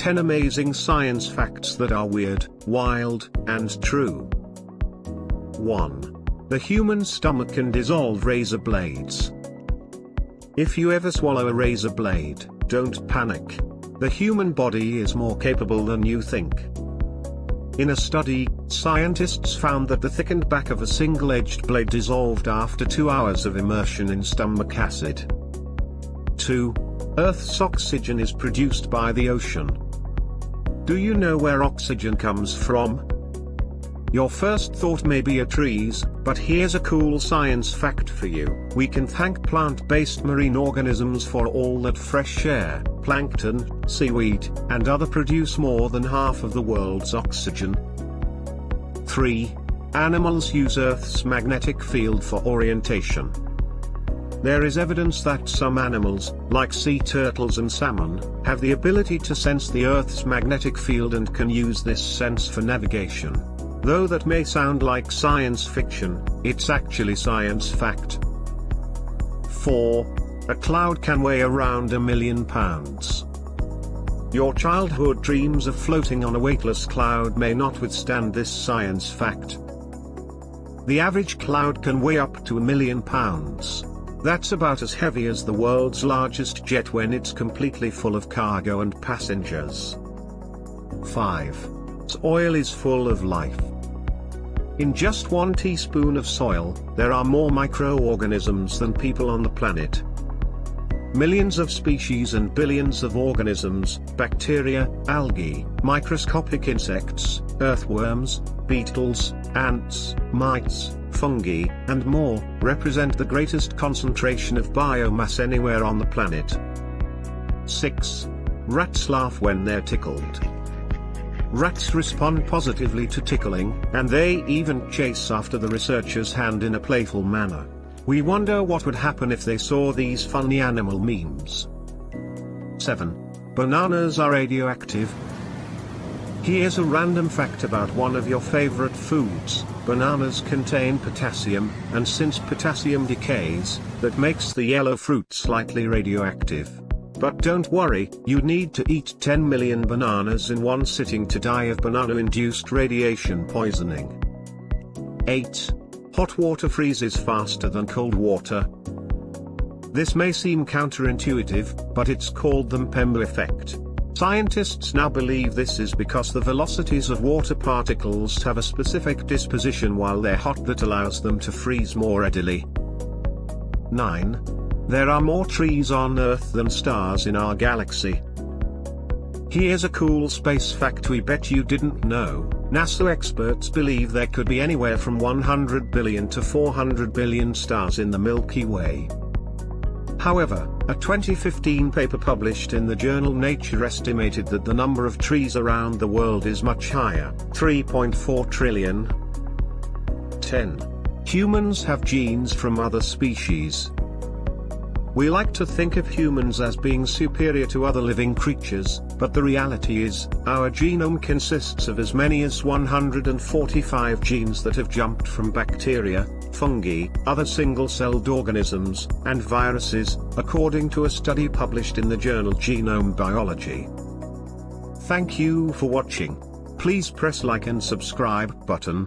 10 amazing science facts that are weird, wild, and true. 1. The human stomach can dissolve razor blades. If you ever swallow a razor blade, don't panic. The human body is more capable than you think. In a study, scientists found that the thickened back of a single-edged blade dissolved after 2 hours of immersion in stomach acid. 2. Earth's oxygen is produced by the ocean. Do you know where oxygen comes from? Your first thought may be trees, but here's a cool science fact for you. We can thank plant-based marine organisms for all that fresh air, plankton, seaweed, and other produce more than half of the world's oxygen. 3. Animals use Earth's magnetic field for orientation. There is evidence that some animals, like sea turtles and salmon, have the ability to sense the Earth's magnetic field and can use this sense for navigation. Though that may sound like science fiction, it's actually science fact. 4. A cloud can weigh around 1,000,000 pounds. Your childhood dreams of floating on a weightless cloud may not withstand this science fact. The average cloud can weigh up to 1,000,000 pounds. That's about as heavy as the world's largest jet when it's completely full of cargo and passengers. 5. Soil is full of life. In just 1 teaspoon of soil, there are more microorganisms than people on the planet. Millions of species and billions of organisms, bacteria, algae, microscopic insects, earthworms, beetles, ants, mites, fungi, and more, represent the greatest concentration of biomass anywhere on the planet. 6. Rats laugh when they're tickled. Rats respond positively to tickling, and they even chase after the researcher's hand in a playful manner. We wonder what would happen if they saw these funny animal memes. 7. Bananas are radioactive. Here's a random fact about one of your favorite foods. Bananas contain potassium, and since potassium decays, that makes the yellow fruit slightly radioactive. But don't worry, you need to eat 10 million bananas in one sitting to die of banana-induced radiation poisoning. 8. Hot water freezes faster than cold water. This may seem counterintuitive, but it's called the Mpemba effect. Scientists now believe this is because the velocities of water particles have a specific disposition while they're hot that allows them to freeze more readily. 9. There are more trees on Earth than stars in our galaxy. Here's a cool space fact we bet you didn't know. NASA experts believe there could be anywhere from 100 billion to 400 billion stars in the Milky Way. However, a 2015 paper published in the journal Nature estimated that the number of trees around the world is much higher, 3.4 trillion. 10. Humans have genes from other species. We like to think of humans as being superior to other living creatures, but the reality is, our genome consists of as many as 145 genes that have jumped from bacteria, fungi, other single-celled organisms, and viruses, according to a study published in the journal Genome Biology. Thank you for watching. Please press like and subscribe button.